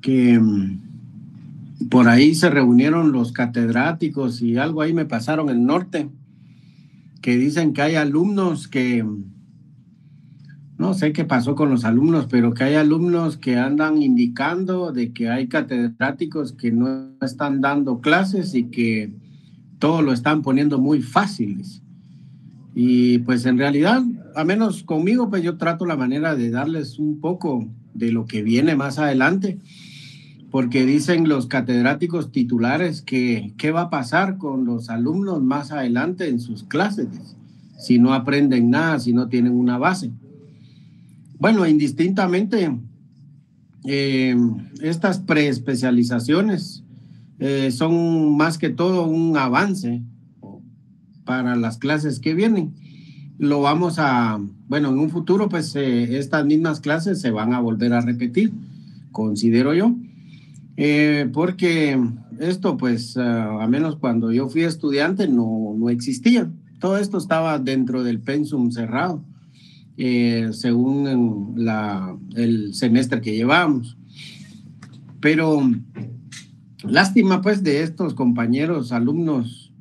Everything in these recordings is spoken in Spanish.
que por ahí se reunieron los catedráticos y algo ahí me pasaron en el norte, que dicen que hay alumnos que, no sé qué pasó con los alumnos, pero que hay alumnos que andan indicando de que hay catedráticos que no están dando clases y que todo lo están poniendo muy fáciles. Y pues en realidad, a menos conmigo, pues yo trato la manera de darles un poco de lo que viene más adelante, porque dicen los catedráticos titulares que qué va a pasar con los alumnos más adelante en sus clases, si no aprenden nada, si no tienen una base. Bueno, indistintamente, estas preespecializaciones son más que todo un avance para las clases que vienen. Lo vamos a, bueno, en un futuro, pues estas mismas clases se van a volver a repetir, considero yo, porque esto, pues, a menos cuando yo fui estudiante, no existía. Todo esto estaba dentro del pensum cerrado, según el semestre que llevábamos. Pero lástima, pues, de estos compañeros, alumnos,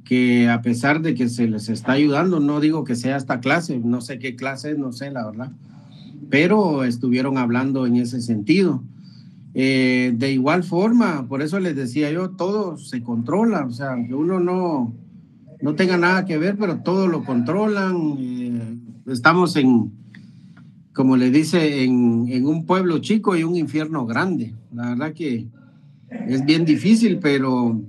que a pesar de que se les está ayudando, no digo que sea esta clase, no sé qué clase es, no sé la verdad, pero estuvieron hablando en ese sentido. De igual forma, por eso les decía yo, todo se controla, o sea, que uno no tenga nada que ver, pero todo lo controlan. Estamos como le dice, en un pueblo chico y un infierno grande. La verdad que es bien difícil, pero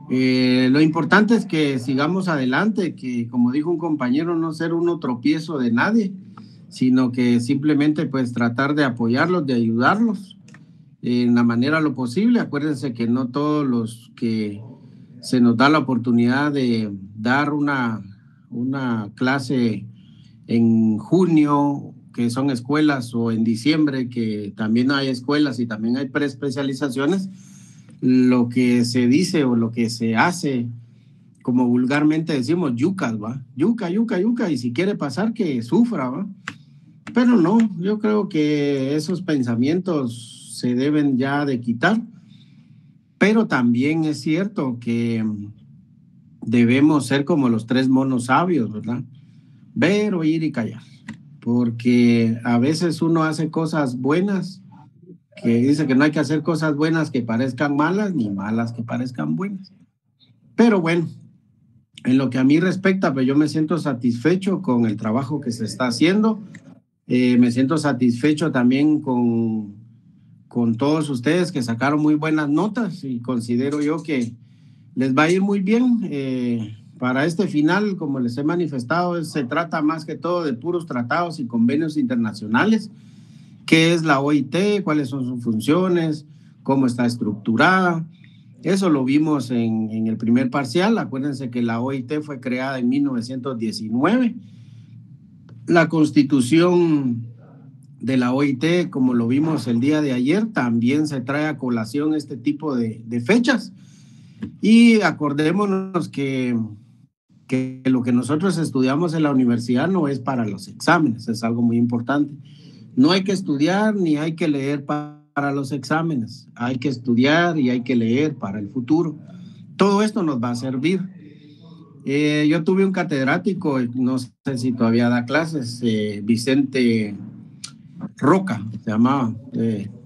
lo importante es que sigamos adelante, que como dijo un compañero, no ser uno tropiezo de nadie, sino que simplemente pues tratar de apoyarlos, de ayudarlos en la manera lo posible. Acuérdense que no todos los que se nos da la oportunidad de dar una clase en junio, que son escuelas, o en diciembre, que también hay escuelas y también hay preespecializaciones, lo que se dice o lo que se hace, como vulgarmente decimos, yucas, ¿va? Yuca, yuca, yuca, y si quiere pasar, que sufra, ¿va? Pero no, yo creo que esos pensamientos se deben ya de quitar, pero también es cierto que debemos ser como los tres monos sabios, ¿verdad? Ver, oír y callar, porque a veces uno hace cosas buenas, que dice que no hay que hacer cosas buenas que parezcan malas, ni malas que parezcan buenas. Pero bueno, en lo que a mí respecta, pues yo me siento satisfecho con el trabajo que se está haciendo. Me siento satisfecho también con todos ustedes que sacaron muy buenas notas, y considero yo que les va a ir muy bien. Para este final, como les he manifestado, se trata más que todo de puros tratados y convenios internacionales. ¿Qué es la OIT? ¿Cuáles son sus funciones? ¿Cómo está estructurada? Eso lo vimos en el primer parcial. Acuérdense que la OIT fue creada en 1919. La constitución de la OIT, como lo vimos el día de ayer, también se trae a colación este tipo de fechas. Y acordémonos que lo que nosotros estudiamos en la universidad no es para los exámenes, es algo muy importante. No hay que estudiar ni hay que leer para los exámenes, hay que estudiar y hay que leer para el futuro. Todo esto nos va a servir. Yo tuve un catedrático, no sé si todavía da clases, Vicente Roca, se llamaba.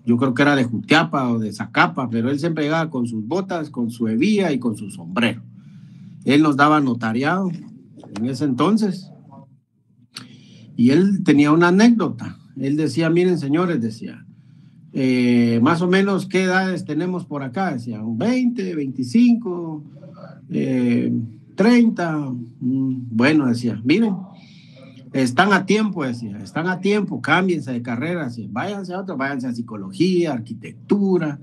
Yo creo que era de Jutiapa o de Zacapa, pero él siempre llegaba con sus botas, con su hebilla y con su sombrero. Él nos daba notariado en ese entonces, y él tenía una anécdota. Él decía, miren señores, decía, más o menos qué edades tenemos por acá, decía, 20, 25, 30, bueno, decía, miren, están a tiempo, decía, están a tiempo, cámbiense de carrera, decía, váyanse a otro, váyanse a psicología, arquitectura,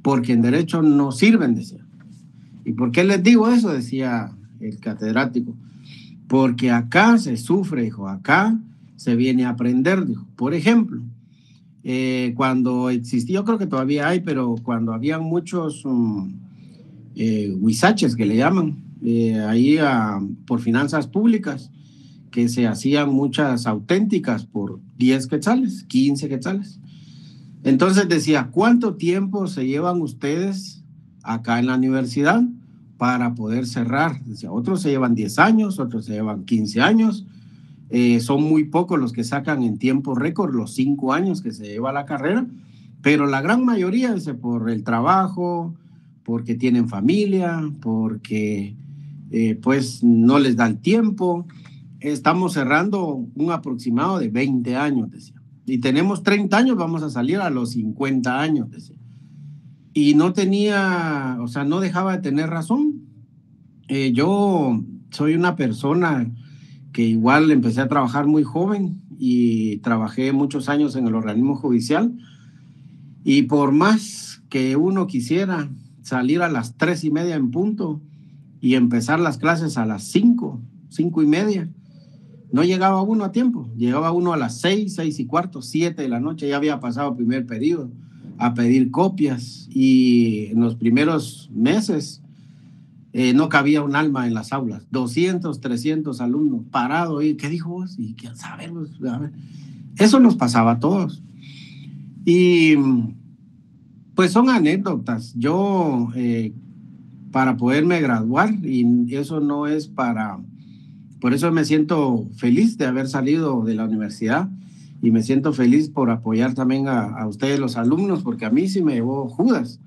porque en derecho no sirven, decía. ¿Y por qué les digo eso? Decía el catedrático. Porque acá se sufre, dijo, acá se viene a aprender, dijo. Por ejemplo, cuando existía, yo creo que todavía hay, pero cuando habían muchos huizaches que le llaman, ahí por finanzas públicas, que se hacían muchas auténticas por 10 quetzales, 15 quetzales. Entonces decía, ¿cuánto tiempo se llevan ustedes acá en la universidad para poder cerrar? Decía, otros se llevan 10 años, otros se llevan 15 años. Son muy pocos los que sacan en tiempo récord los 5 años que se lleva la carrera, pero la gran mayoría dice por el trabajo, porque tienen familia, porque pues no les da el tiempo. Estamos cerrando un aproximado de 20 años, decía. Y tenemos 30 años, vamos a salir a los 50 años, decía. Y no tenía, o sea, no dejaba de tener razón. Yo soy una persona que igual empecé a trabajar muy joven y trabajé muchos años en el organismo judicial. Y por más que uno quisiera salir a las 3:30 en punto y empezar las clases a las 5:30, no llegaba uno a tiempo. Llegaba uno a las 6:15, 7 de la noche, ya había pasado el primer periodo, a pedir copias, y en los primeros meses no cabía un alma en las aulas, 200, 300 alumnos parados. ¿Y qué dijo vos? Y quién sabe, a ver. Eso nos pasaba a todos. Y pues son anécdotas. Yo, para poderme graduar, y eso no es para... Por eso me siento feliz de haber salido de la universidad, y me siento feliz por apoyar también a ustedes los alumnos, porque a mí sí me llevó Judas.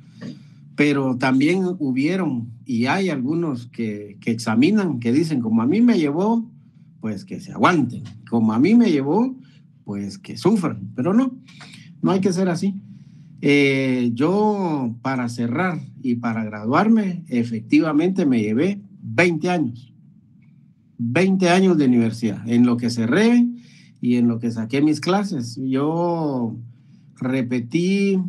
Pero también hubieron y hay algunos que examinan, que dicen, como a mí me llevó, pues que se aguanten. Como a mí me llevó, pues que sufran. Pero no hay que ser así. Yo, para cerrar y para graduarme, efectivamente me llevé 20 años. 20 años de universidad, en lo que cerré y en lo que saqué mis clases. Yo repetí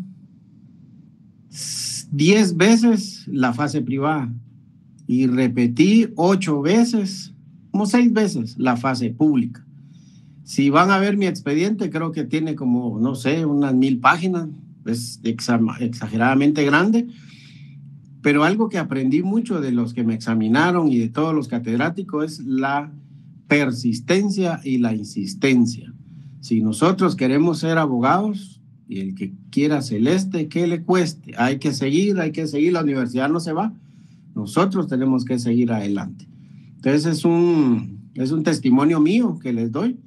10 veces la fase privada y repetí 8 veces, como 6 veces la fase pública. Si van a ver mi expediente, creo que tiene como, no sé, unas 1000 páginas, es exageradamente grande, pero algo que aprendí mucho de los que me examinaron y de todos los catedráticos es la persistencia y la insistencia. Si nosotros queremos ser abogados, y el que quiera celeste, que le cueste, hay que seguir, la universidad no se va, nosotros tenemos que seguir adelante. Entonces es un testimonio mío que les doy,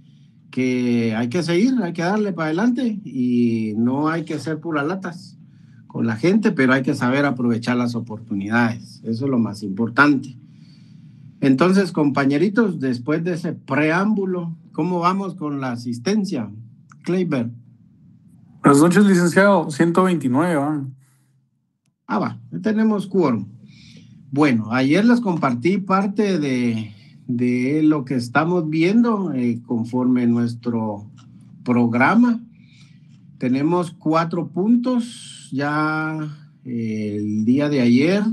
que hay que seguir, hay que darle para adelante, y no hay que ser puras latas con la gente, pero hay que saber aprovechar las oportunidades. Eso es lo más importante. Entonces, compañeritos, después de ese preámbulo, ¿cómo vamos con la asistencia? Kleiber. Buenas noches, licenciado. 129, van. Va, tenemos quórum. Bueno, ayer les compartí parte de lo que estamos viendo conforme nuestro programa. Tenemos 4 puntos. Ya el día de ayer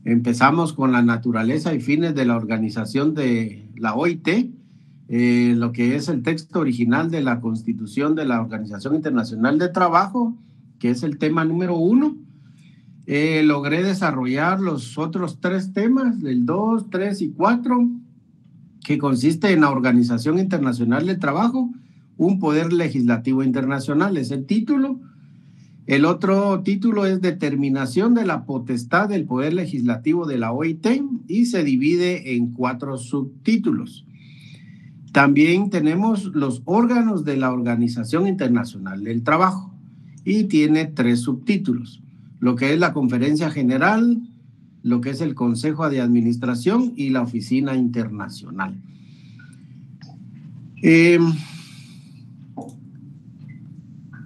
empezamos con la naturaleza y fines de la organización de la OIT, lo que es el texto original de la Constitución de la Organización Internacional de Trabajo, que es el tema número 1. Logré desarrollar los otros 3 temas, el 2, 3 y 4, que consiste en la Organización Internacional del Trabajo, un poder legislativo internacional, es el título. El otro título es Determinación de la potestad del poder legislativo de la OIT, y se divide en 4 subtítulos. También tenemos los órganos de la Organización Internacional del Trabajo, y tiene 3 subtítulos, lo que es la Conferencia General, lo que es el Consejo de Administración y la Oficina Internacional.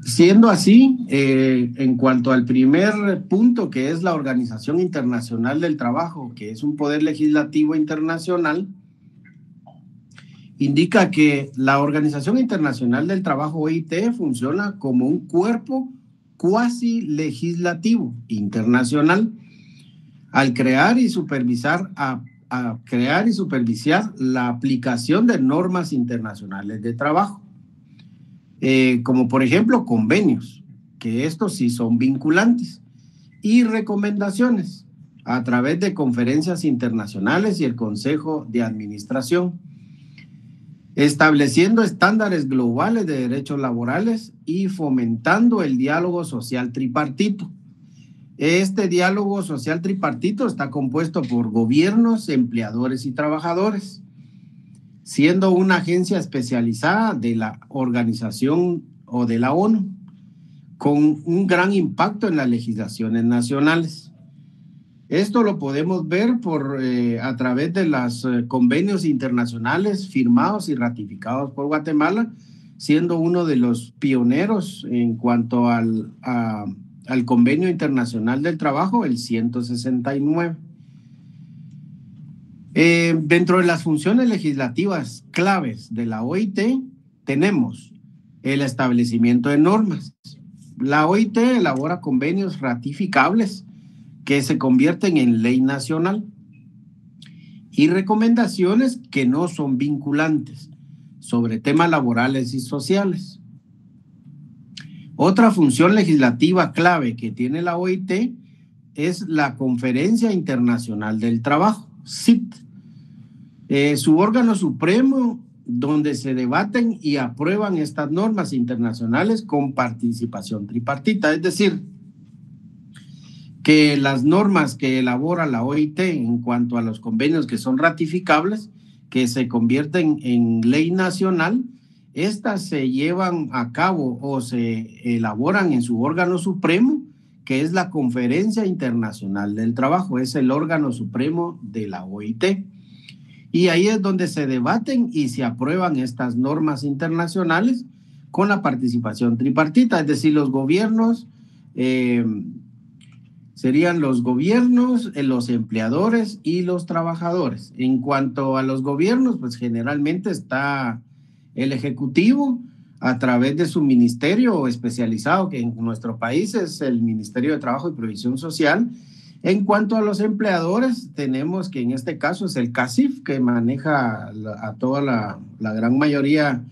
Siendo así, en cuanto al primer punto, que es la Organización Internacional del Trabajo, que es un poder legislativo internacional, indica que la Organización Internacional del Trabajo, OIT, funciona como un cuerpo cuasi legislativo internacional al crear y supervisar la aplicación de normas internacionales de trabajo, como por ejemplo convenios, que estos sí son vinculantes, y recomendaciones a través de conferencias internacionales y el Consejo de Administración. estableciendo estándares globales de derechos laborales y fomentando el diálogo social tripartito. Este diálogo social tripartito está compuesto por gobiernos, empleadores y trabajadores, siendo una agencia especializada de la organización o de la ONU, con un gran impacto en las legislaciones nacionales. Esto lo podemos ver a través de los convenios internacionales firmados y ratificados por Guatemala, siendo uno de los pioneros en cuanto al Convenio Internacional del Trabajo, el 169. Dentro de las funciones legislativas claves de la OIT tenemos el establecimiento de normas. La OIT elabora convenios ratificables que se convierten en ley nacional y recomendaciones que no son vinculantes sobre temas laborales y sociales. Otra función legislativa clave que tiene la OIT es la Conferencia Internacional del Trabajo, CIT, su órgano supremo donde se debaten y aprueban estas normas internacionales con participación tripartita, es decir, que las normas que elabora la OIT en cuanto a los convenios que son ratificables, que se convierten en ley nacional, estas se llevan a cabo o se elaboran en su órgano supremo, que es la Conferencia Internacional del Trabajo, es el órgano supremo de la OIT. Y ahí es donde se debaten y se aprueban estas normas internacionales con la participación tripartita, es decir, los gobiernos, serían los gobiernos, los empleadores y los trabajadores. En cuanto a los gobiernos, pues generalmente está el Ejecutivo a través de su ministerio especializado, que en nuestro país es el Ministerio de Trabajo y Previsión Social. En cuanto a los empleadores, tenemos que en este caso es el CACIF, que maneja a toda la gran mayoría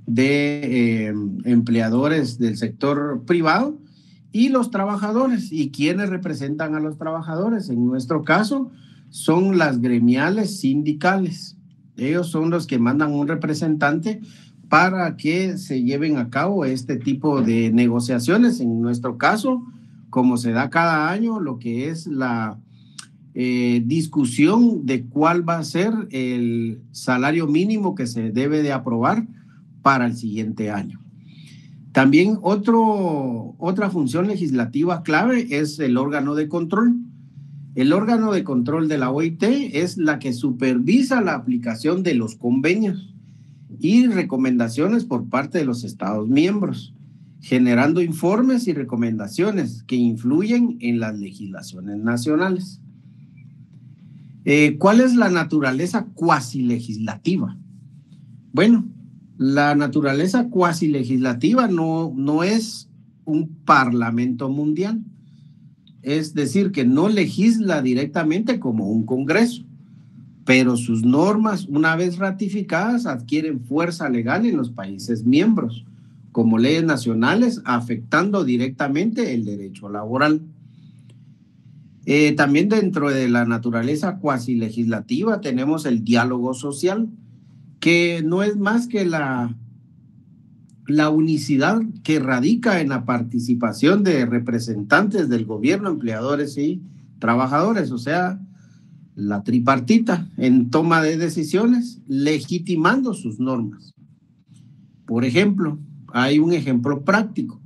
de empleadores del sector privado, y los trabajadores. ¿Y quiénes representan a los trabajadores? En nuestro caso, son las gremiales sindicales. Ellos son los que mandan un representante para que se lleven a cabo este tipo de negociaciones. En nuestro caso, como se da cada año, lo que es la discusión de cuál va a ser el salario mínimo que se debe de aprobar para el siguiente año. También otra función legislativa clave es el órgano de control. El órgano de control de la OIT es la que supervisa la aplicación de los convenios y recomendaciones por parte de los Estados miembros, generando informes y recomendaciones que influyen en las legislaciones nacionales. ¿Cuál es la naturaleza cuasi legislativa? Bueno, la naturaleza cuasi legislativa no es un parlamento mundial, es decir, que no legisla directamente como un congreso, pero sus normas, una vez ratificadas, adquieren fuerza legal en los países miembros, como leyes nacionales, afectando directamente el derecho laboral. También dentro de la naturaleza cuasi legislativa tenemos el diálogo social, que no es más que la unicidad que radica en la participación de representantes del gobierno, empleadores y trabajadores, o sea, la tripartita en toma de decisiones, legitimando sus normas. Por ejemplo, hay un ejemplo práctico,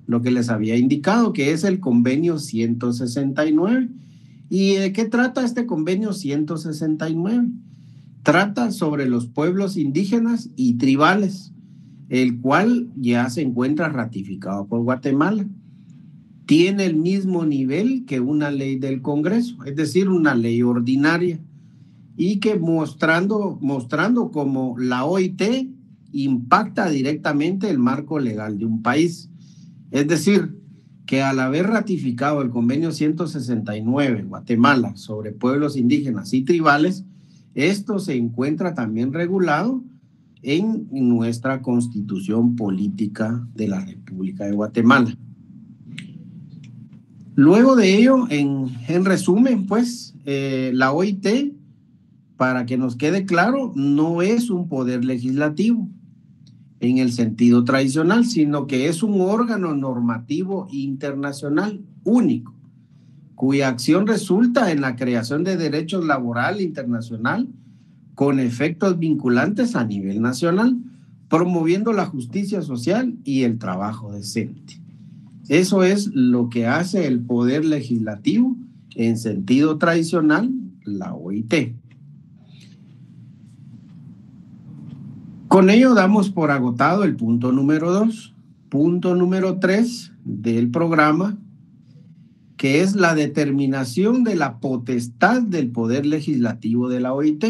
lo que les había indicado, que es el convenio 169. ¿Y de qué trata este convenio 169? Trata sobre los pueblos indígenas y tribales, el cual ya se encuentra ratificado por Guatemala. Tiene el mismo nivel que una ley del Congreso, es decir, una ley ordinaria, y que mostrando cómo la OIT impacta directamente el marco legal de un país. Es decir, que al haber ratificado el convenio 169 Guatemala sobre pueblos indígenas y tribales, esto se encuentra también regulado en nuestra Constitución Política de la República de Guatemala. Luego de ello, en resumen, pues, la OIT para que nos quede claro, no es un poder legislativo en el sentido tradicional, sino que es un órgano normativo internacional único, cuya acción resulta en la creación de derechos laboral internacional con efectos vinculantes a nivel nacional, promoviendo la justicia social y el trabajo decente. Eso es lo que hace el poder legislativo en sentido tradicional, la OIT. Con ello damos por agotado el punto número 2. Punto número 3 del programa, que es la determinación de la potestad del poder legislativo de la OIT.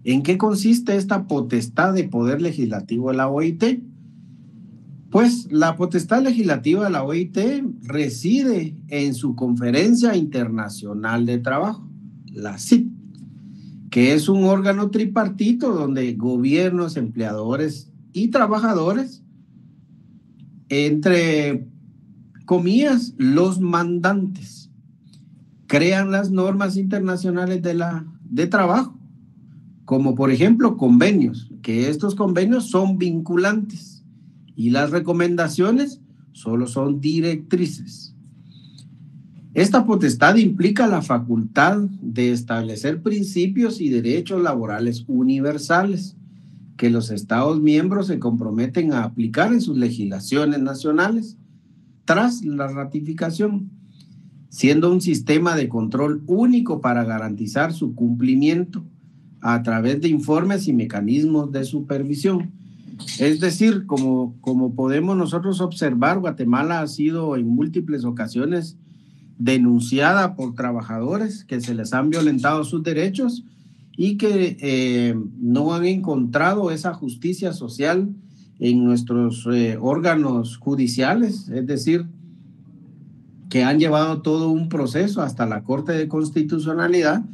¿En qué consiste esta potestad de poder legislativo de la OIT? Pues la potestad legislativa de la OIT reside en su Conferencia Internacional de Trabajo, la CIT, que es un órgano tripartito donde gobiernos, empleadores y trabajadores, entre comillas, los mandantes, crean las normas internacionales de trabajo, como por ejemplo convenios, que estos convenios son vinculantes y las recomendaciones solo son directrices. Esta potestad implica la facultad de establecer principios y derechos laborales universales que los Estados miembros se comprometen a aplicar en sus legislaciones nacionales tras la ratificación, siendo un sistema de control único para garantizar su cumplimiento a través de informes y mecanismos de supervisión. Es decir, como podemos nosotros observar, Guatemala ha sido en múltiples ocasiones denunciada por trabajadores que se les han violentado sus derechos y que no han encontrado esa justicia social en nuestros órganos judiciales, es decir, que han llevado todo un proceso hasta la Corte de Constitucionalidad,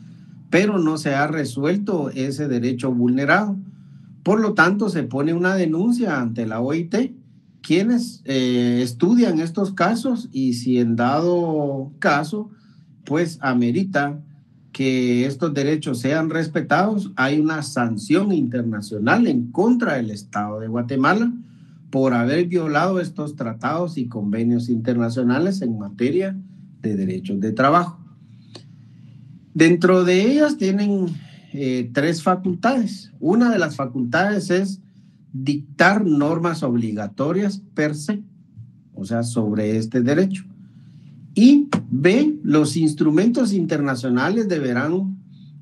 pero no se ha resuelto ese derecho vulnerado. Por lo tanto, se pone una denuncia ante la OIT, quienes estudian estos casos y si en dado caso, pues amerita que estos derechos sean respetados, hay una sanción internacional en contra del Estado de Guatemala por haber violado estos tratados y convenios internacionales en materia de derechos de trabajo. Dentro de ellas tienen 3 facultades. Una de las facultades es dictar normas obligatorias per se, o sea, sobre este derecho. Y B, los instrumentos internacionales deberán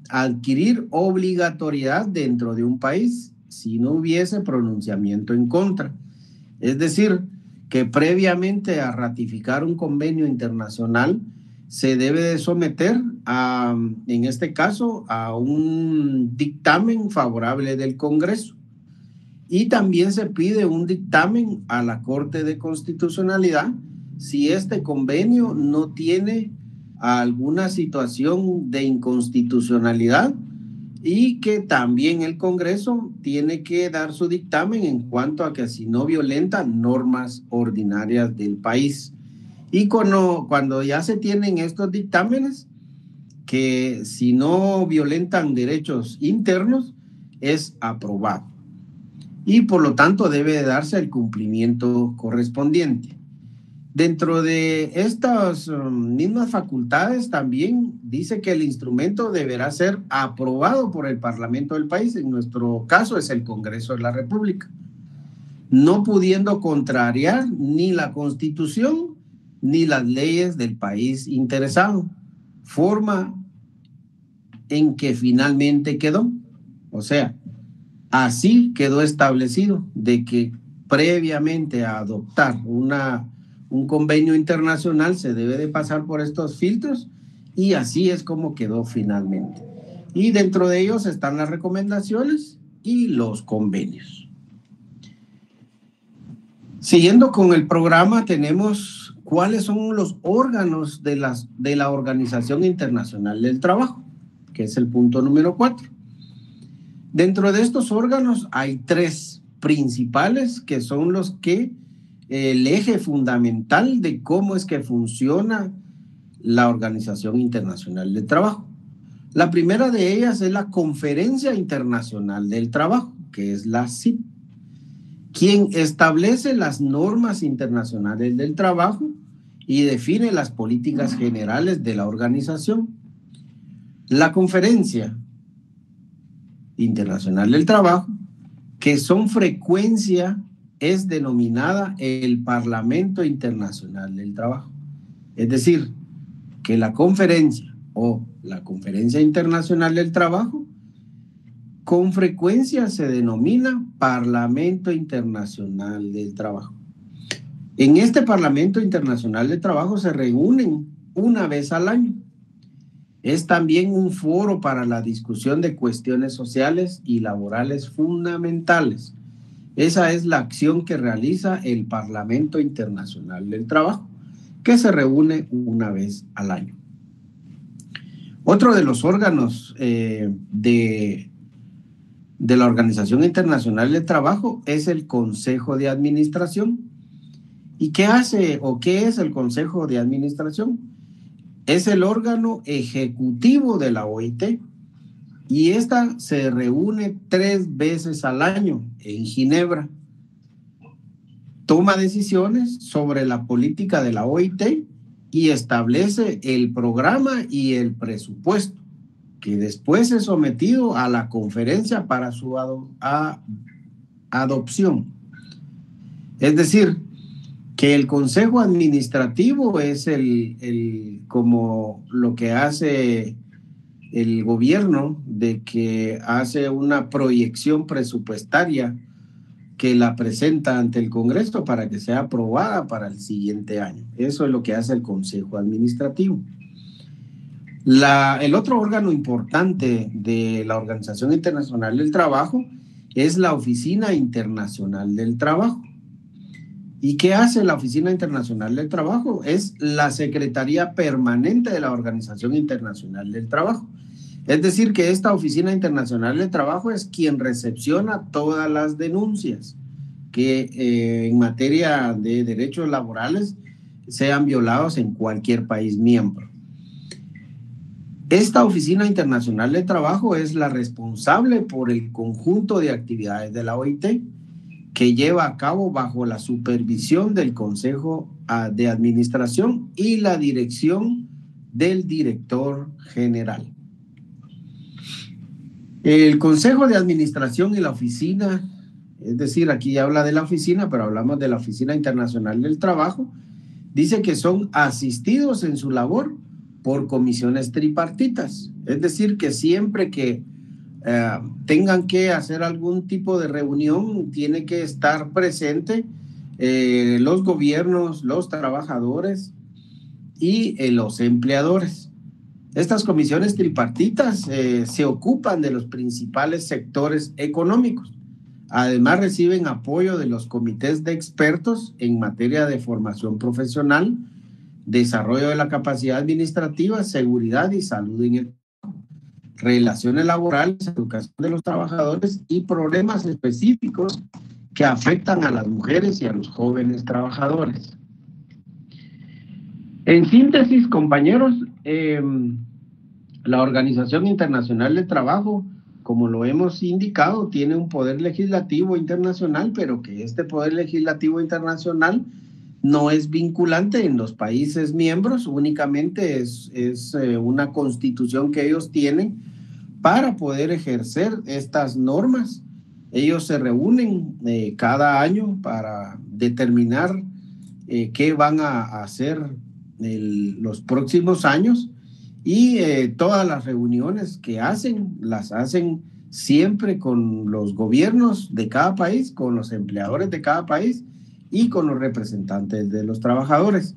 adquirir obligatoriedad dentro de un país si no hubiese pronunciamiento en contra. Es decir, que previamente a ratificar un convenio internacional se debe de someter en este caso, a un dictamen favorable del Congreso. Y también se pide un dictamen a la Corte de Constitucionalidad si este convenio no tiene alguna situación de inconstitucionalidad y que también el Congreso tiene que dar su dictamen en cuanto a que si no violenta normas ordinarias del país. Y cuando ya se tienen estos dictámenes, que si no violentan derechos internos, es aprobado. Y por lo tanto debe darse el cumplimiento correspondiente. Dentro de estas mismas facultades también dice que el instrumento deberá ser aprobado por el Parlamento del país, en nuestro caso es el Congreso de la República, no pudiendo contrariar ni la Constitución ni las leyes del país interesado, forma en que finalmente quedó. O sea, así quedó establecido de que previamente a adoptar un convenio internacional se debe de pasar por estos filtros y así es como quedó finalmente. Y dentro de ellos están las recomendaciones y los convenios. Siguiendo con el programa, tenemos cuáles son los órganos de la Organización Internacional del Trabajo, que es el punto número 4. Dentro de estos órganos hay 3 principales que son los que el eje fundamental de cómo es que funciona la Organización Internacional del Trabajo. La primera de ellas es la Conferencia Internacional del Trabajo, que es la CIT, quien establece las normas internacionales del trabajo y define las políticas generales de la organización. La Conferencia Internacional del Trabajo, que son frecuencia, es denominada el Parlamento Internacional del Trabajo. Es decir, que la conferencia o la Conferencia Internacional del Trabajo con frecuencia se denomina Parlamento Internacional del Trabajo. En este Parlamento Internacional del Trabajo se reúnen una vez al año. Es también un foro para la discusión de cuestiones sociales y laborales fundamentales. Esa es la acción que realiza el Parlamento Internacional del Trabajo, que se reúne una vez al año. Otro de los órganos de la Organización Internacional del Trabajo es el Consejo de Administración. ¿Y qué hace o qué es el Consejo de Administración? Es el órgano ejecutivo de la OIT y esta se reúne 3 veces al año en Ginebra. Toma decisiones sobre la política de la OIT y establece el programa y el presupuesto, que después es sometido a la conferencia para su adopción. Es decir, que el Consejo Administrativo es como lo que hace el gobierno, de que hace una proyección presupuestaria que la presenta ante el Congreso para que sea aprobada para el siguiente año. Eso es lo que hace el Consejo Administrativo. El otro órgano importante de la Organización Internacional del Trabajo es la Oficina Internacional del Trabajo. ¿Y qué hace la Oficina Internacional del Trabajo? Es la Secretaría Permanente de la Organización Internacional del Trabajo. Es decir, que esta Oficina Internacional del Trabajo es quien recepciona todas las denuncias que en materia de derechos laborales sean violados en cualquier país miembro. Esta Oficina Internacional del Trabajo es la responsable por el conjunto de actividades de la OIT, que lleva a cabo bajo la supervisión del Consejo de Administración y la dirección del director general. El Consejo de Administración y la oficina, es decir, aquí ya habla de la oficina, pero hablamos de la Oficina Internacional del Trabajo, dice que son asistidos en su labor por comisiones tripartitas, es decir, que siempre que tengan que hacer algún tipo de reunión, tiene que estar presente los gobiernos, los trabajadores y los empleadores. Estas comisiones tripartitas se ocupan de los principales sectores económicos. Además, reciben apoyo de los comités de expertos en materia de formación profesional, desarrollo de la capacidad administrativa, seguridad y salud en el relaciones laborales, educación de los trabajadores y problemas específicos que afectan a las mujeres y a los jóvenes trabajadores. En síntesis, compañeros, la Organización Internacional del Trabajo, como lo hemos indicado, tiene un poder legislativo internacional, pero que este poder legislativo internacional no es vinculante en los países miembros, únicamente es una constitución que ellos tienen para poder ejercer estas normas. Ellos se reúnen cada año para determinar qué van a hacer los próximos años y todas las reuniones que hacen, las hacen siempre con los gobiernos de cada país, con los empleadores de cada país y con los representantes de los trabajadores.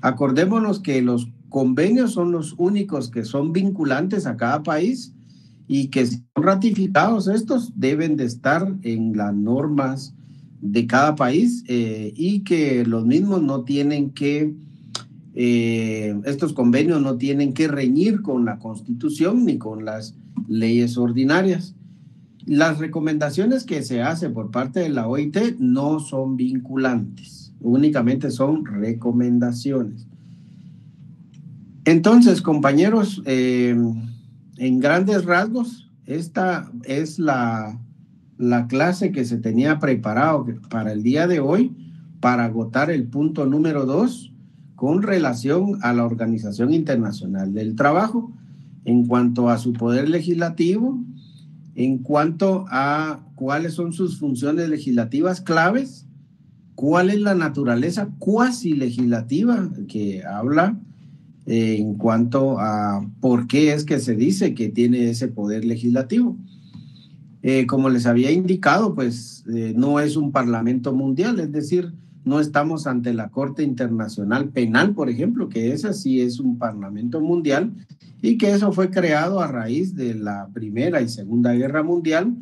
Acordémonos que los convenios son los únicos que son vinculantes a cada país y que si son ratificados estos deben de estar en las normas de cada país y que los mismos no tienen que, estos convenios no tienen que reñir con la Constitución ni con las leyes ordinarias. Las recomendaciones que se hacen por parte de la OIT no son vinculantes, únicamente son recomendaciones. Entonces, compañeros, en grandes rasgos, esta es la clase que se tenía preparado para el día de hoy, para agotar el punto número 2 con relación a la Organización Internacional del Trabajo, en cuanto a su poder legislativo, en cuanto a cuáles son sus funciones legislativas claves, cuál es la naturaleza cuasi legislativa que habla en cuanto a por qué es que se dice que tiene ese poder legislativo. Como les había indicado, pues no es un parlamento mundial, es decir, no estamos ante la Corte Internacional Penal, por ejemplo, que esa sí es un parlamento mundial y que eso fue creado a raíz de la Primera y Segunda Guerra Mundial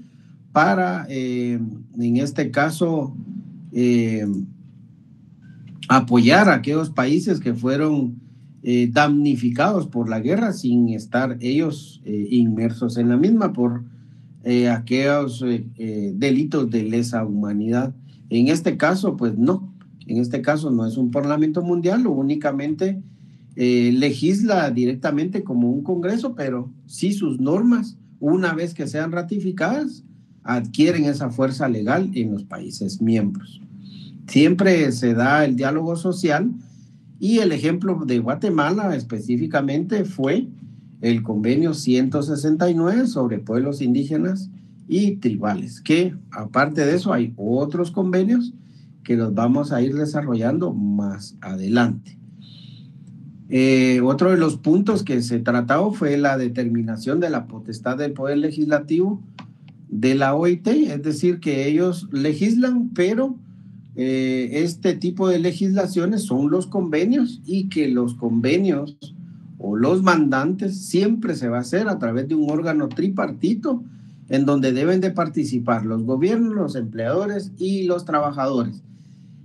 para, en este caso, apoyar a aquellos países que fueron damnificados por la guerra sin estar ellos inmersos en la misma por aquellos delitos de lesa humanidad. En este caso, pues no. En este caso no es un parlamento mundial, únicamente legisla directamente como un congreso, pero sí sus normas, una vez que sean ratificadas, adquieren esa fuerza legal en los países miembros. Siempre se da el diálogo social y el ejemplo de Guatemala específicamente fue el convenio 169 sobre pueblos indígenas y tribales, que aparte de eso hay otros convenios que los vamos a ir desarrollando más adelante. Otro de los puntos que se trató fue la determinación de la potestad del poder legislativo de la OIT, es decir, que ellos legislan, pero este tipo de legislaciones son los convenios y que los convenios o los mandantes siempre se va a hacer a través de un órgano tripartito en donde deben de participar los gobiernos, los empleadores y los trabajadores.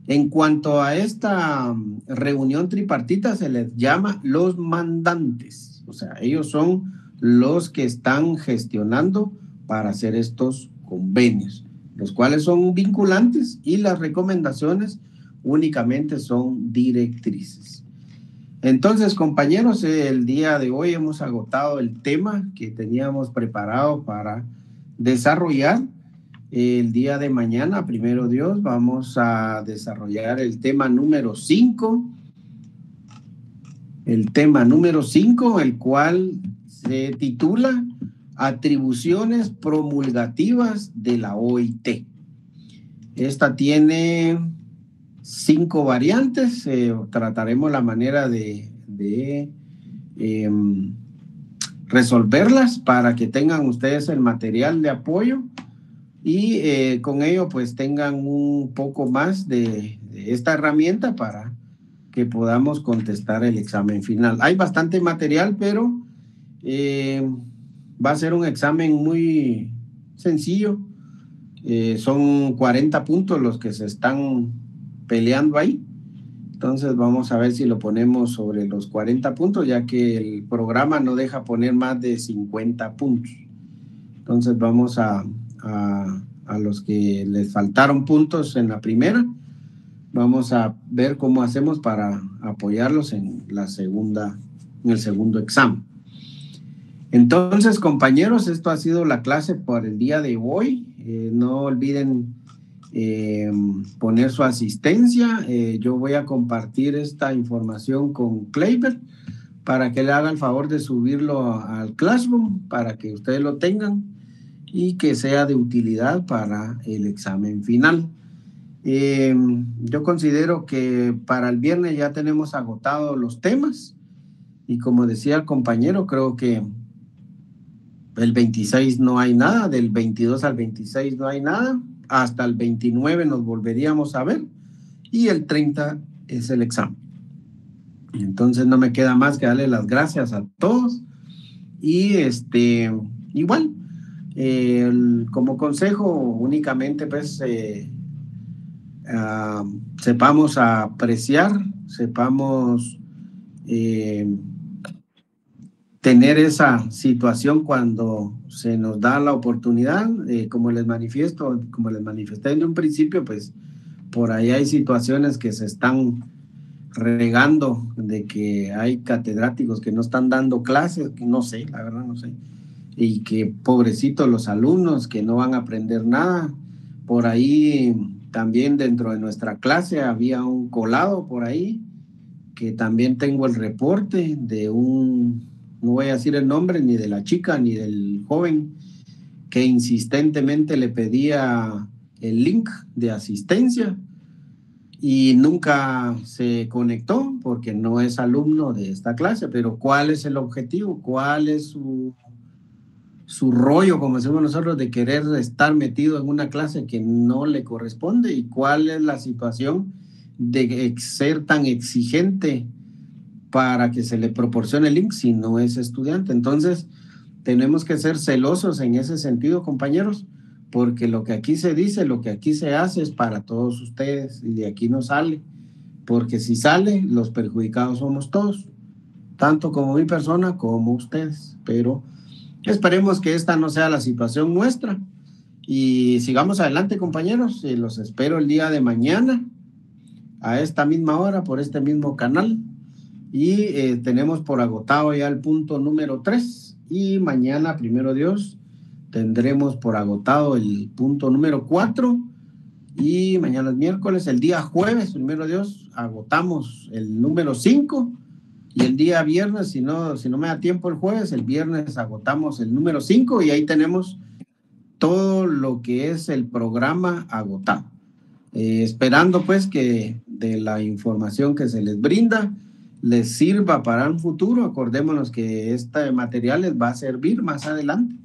En cuanto a esta reunión tripartita se les llama los mandantes, o sea, ellos son los que están gestionando para hacer estos convenios, los cuales son vinculantes y las recomendaciones únicamente son directrices. Entonces, compañeros, el día de hoy hemos agotado el tema que teníamos preparado para desarrollar. El día de mañana, primero Dios, vamos a desarrollar el tema número 5. El tema número 5, el cual se titula Atribuciones promulgativas de la OIT. Esta tiene 5 variantes. Trataremos la manera de resolverlas para que tengan ustedes el material de apoyo y con ello pues tengan un poco más de esta herramienta para que podamos contestar el examen final. Hay bastante material, pero va a ser un examen muy sencillo. Son 40 puntos los que se están peleando ahí. Entonces vamos a ver si lo ponemos sobre los 40 puntos, ya que el programa no deja poner más de 50 puntos. Entonces vamos a los que les faltaron puntos en la primera, vamos a ver cómo hacemos para apoyarlos en el segundo examen. Entonces, compañeros, esto ha sido la clase por el día de hoy. No olviden poner su asistencia. Yo voy a compartir esta información con Kleiber para que le haga el favor de subirlo al Classroom para que ustedes lo tengan y que sea de utilidad para el examen final. Yo considero que para el viernes ya tenemos agotados los temas y como decía el compañero, creo que el 26 no hay nada, del 22 al 26 no hay nada, hasta el 29 nos volveríamos a ver y el 30 es el examen. Entonces no me queda más que darle las gracias a todos y igual como consejo únicamente pues sepamos apreciar, sepamos tener esa situación cuando se nos da la oportunidad, como les manifesté en un principio, pues por ahí hay situaciones que se están regando de que hay catedráticos que no están dando clases, que no sé, la verdad no sé. y que pobrecitos los alumnos que no van a aprender nada. Por ahí también dentro de nuestra clase había un colado por ahí, que también tengo el reporte de no voy a decir el nombre ni de la chica ni del joven, que insistentemente le pedía el link de asistencia y nunca se conectó porque no es alumno de esta clase. Pero ¿cuál es el objetivo? ¿Cuál es su rollo, como decimos nosotros, de querer estar metido en una clase que no le corresponde? ¿Y cuál es la situación de ser tan exigente para que se le proporcione el link si no es estudiante? Entonces, tenemos que ser celosos en ese sentido, compañeros, porque lo que aquí se dice, lo que aquí se hace es para todos ustedes y de aquí no sale, porque si sale, los perjudicados somos todos, tanto como mi persona como ustedes. Pero esperemos que esta no sea la situación nuestra y sigamos adelante, compañeros. Los espero el día de mañana a esta misma hora por este mismo canal. Y tenemos por agotado ya el punto número 3 y mañana, primero Dios, tendremos por agotado el punto número 4 y mañana es miércoles. El día jueves, primero Dios, agotamos el número 5 y el día viernes, si no me da tiempo el jueves, el viernes agotamos el número 5 y ahí tenemos todo lo que es el programa agotado. Esperando pues que de la información que se les brinda les sirva para un futuro. Acordémonos que este material les va a servir más adelante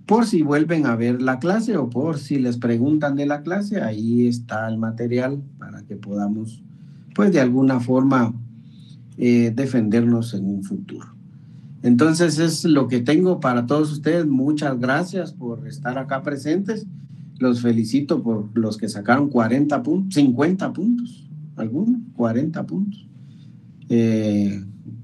por si vuelven a ver la clase o por si les preguntan de la clase. Ahí está el material para que podamos pues de alguna forma defendernos en un futuro. Entonces es lo que tengo para todos ustedes. Muchas gracias por estar acá presentes. Los felicito por los que sacaron 40 puntos, 50 puntos, algunos 40 puntos.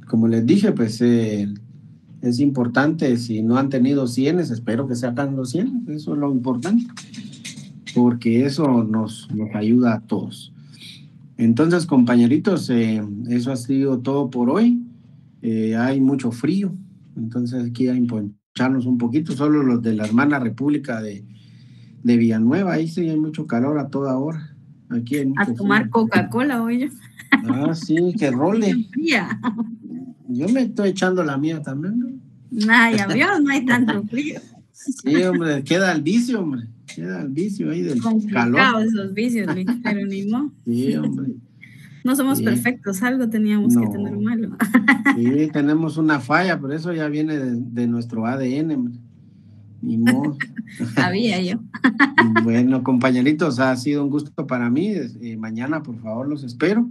Como les dije, pues es importante, si no han tenido 100, espero que sacan los 100, eso es lo importante, porque eso nos ayuda a todos. Entonces, compañeritos, eso ha sido todo por hoy. Hay mucho frío, entonces aquí hay que emponcharnos un poquito, solo los de la hermana República de Villanueva, ahí sí hay mucho calor a toda hora. Aquí hay a tomar Coca-Cola, oye. Ah, sí, que role. Yo me estoy echando la mía también, ¿no? Nah, ya vio, no hay tanto frío. Sí, hombre, queda el vicio, hombre. Queda el vicio ahí del calor. Esos vicios, pero ni modo. Sí, hombre. No somos perfectos, algo teníamos que tener malo. Sí, tenemos una falla, pero eso ya viene de nuestro ADN, hombre. Ni modo. Sabía yo. Bueno, compañeritos, ha sido un gusto para mí. Mañana, por favor, los espero.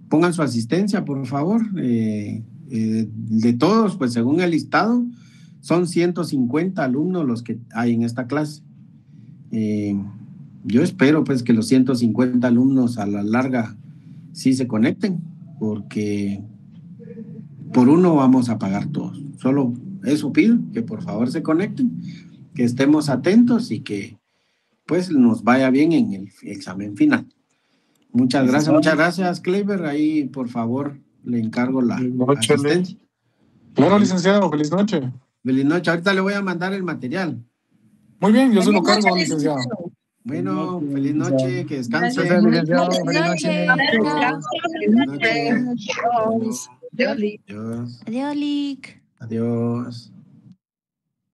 Pongan su asistencia, por favor. De todos, pues según el listado, son 150 alumnos los que hay en esta clase. Yo espero pues que los 150 alumnos a la larga sí se conecten, porque por uno vamos a pagar todos. Solo eso pido, que por favor se conecten, que estemos atentos y que pues nos vaya bien en el examen final. Muchas gracias, Kleiber. Ahí, por favor, le encargo la asistencia. Bueno, licenciado, feliz noche. Feliz noche. Ahorita le voy a mandar el material. Muy bien, yo se lo cargo, licenciado. Bueno, feliz noche, que descanse. Feliz noche. Adiós. Adiós, Lick. Adiós.